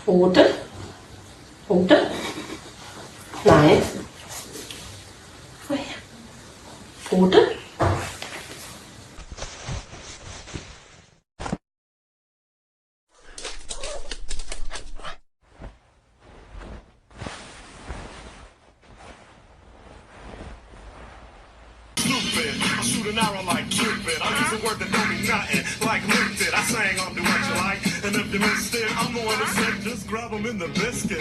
Pfote. Pfote. Nein. Woher? Pfote. Stupid. I shoot an arrow like Cupid. I use a word that don't mean nothing, like lifted. I sang on Do What You Like, and if you missed it, I'm the one who said just grab 'em in the biscuit.